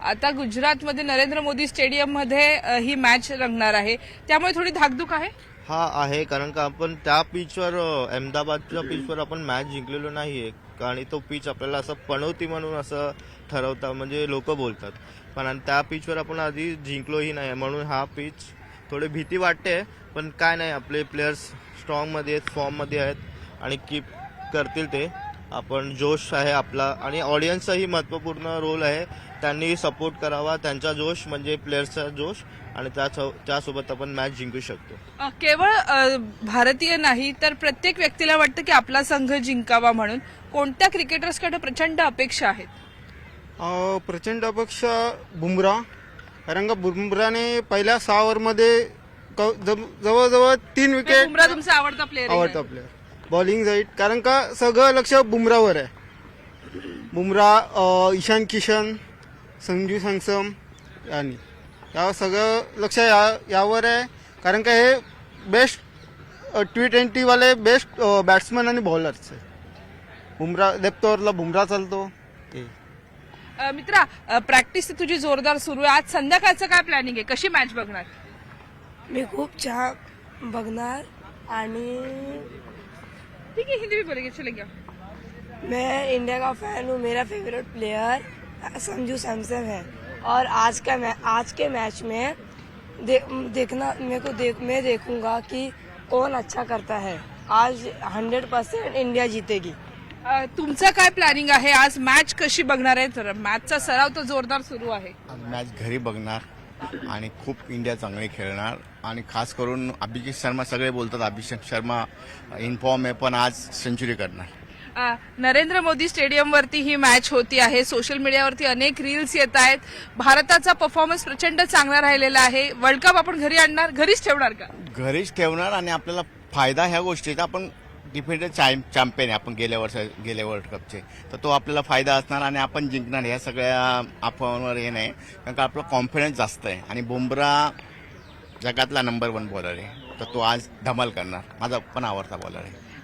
आता गुजरातमध्ये नरेंद्र मोदी स्टेडियममध्ये ही मॅच रंगणार आहे, त्यामुळे थोडी धाकधूक आहे. हा आहे, कारण का आपण त्या पिचवर अहमदाबादच्या पिचवर आपण मॅच जिंकलेलो नाहीये. आणि तो पिच आपल्याला असं पणवती म्हणून असं ठरवता, म्हणजे लोक बोलतात. पण त्या पिचवर आपण आधी जिंकलोही नाही, म्हणून हा पिच थोडी भीती वाटते. पण काय नाही, आपले प्लेयर्स स्ट्रॉंगमध्ये आहेत, फॉर्ममध्ये आहेत आणि कीप करतील ते. आपण जोश आहे आपला आणि ऑडियन्सचाही महत्त्वपूर्ण रोल आहे. त्यांनी सपोर्ट करावा, त्यांचा जोश म्हणजे प्लेयर्सचा जोश, आणि त्यासोबत आपण मॅच जिंकू शकतो. केवळ भारतीय नाही तर प्रत्येक व्यक्तीला वाटतं की आपला संघ जिंकावा म्हणून. कोणत्या क्रिकेटर्सकडे प्रचंड अपेक्षा आहेत? प्रचंड अपेक्षा बुमरा, कारण का बुमराने पहिल्या 6 ओव्हरमध्ये जवळजवळ 3 विकेट. बुमरा तुमचा आवडता प्लेअर आहे? आवडता प्लेअर बॉलिंग साईड, कारण का सगळं लक्ष बुमरावर आहे. बुमरा, ईशान किशन, संजू सॅमसन आणि या सगळं लक्ष यावर आहे, कारण का हे बेस्ट T20 वाले बेस्ट बॅट्समन आणि बॉलर्स आहे. बुमरा लेफ्ट ओव्हरला बुमरा चालतो. मित्रा, प्रॅक्टिस तुझी जोरदार सुरू आहे. आज संध्याकाळचं काय प्लॅनिंग आहे? कशी मॅच बघणार? मी खूप छान बघणार आणि ठीक है, हिंदी भी बोलेंगे, चलेंगे. मैं इंडिया का फैन हूँ. मेरा फेवरेट प्लेयर संजू सैमसन है और आज के मैच में मैं देखूंगा कि कौन अच्छा करता है. आज 100% इंडिया जीतेगी. तुमचं काय प्लॅनिंग आहे? आज मॅच कशी बघणार आहे? तर मॅचचा सराव तर जोरदार सुरू आहे. मॅच घरी बघणार आणि खूप इंडिया चांगली खेळणार. आणि खास करून अभिषेक शर्मा, सगळे बोलतात अभिषेक शर्मा इन फॉर्म आहे, पण आज सेंचुरी करणार. नरेंद्र मोदी स्टेडियमवरती ही मॅच होती आहे. सोशल मीडियावरती अनेक रील्स येत आहेत. भारताचा परफॉर्मन्स प्रचंड चांगला राहिलेला आहे. वर्ल्ड कप आपण घरी आणणार, घरीच ठेवणार का? घरीच ठेवणार आणि आपल्याला फायदा ह्या गोष्टीचा, आपण डिफेंडर चॅम्पियन आहे आपण गेल्या वर्ल्ड कपचे, तर तो आपल्याला फायदा असणार आणि आपण जिंकणार. ह्या सगळ्या अफवांवर हे नाही, कारण का आपला कॉन्फिडन्स जास्त आहे. आणि बुमरा जगातला नंबर 1 बॉलर आहे, तर तो आज धमाल करणार. माझा पण आवडता बॉलर आहे.